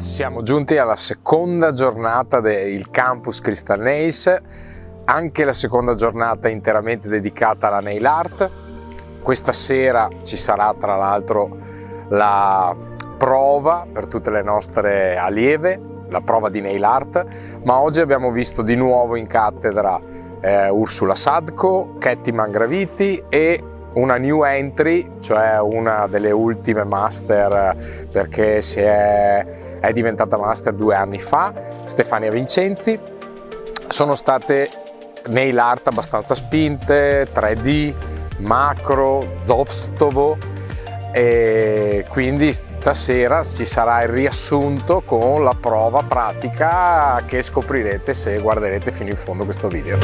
Siamo giunti alla seconda giornata del campus Crystal Nails, anche la seconda giornata interamente dedicata alla nail art. Questa sera ci sarà tra l'altro la prova per tutte le nostre allieve, la prova di nail art, ma oggi abbiamo visto di nuovo in cattedra Ursula Sadko, Ketty Mangraviti e una new entry, cioè una delle ultime master, perché è diventata master 2 anni fa, Stefania Vincenzi. Sono state nail art abbastanza spinte, 3D, macro, zostovo, e quindi stasera ci sarà il riassunto con la prova pratica che scoprirete se guarderete fino in fondo questo video.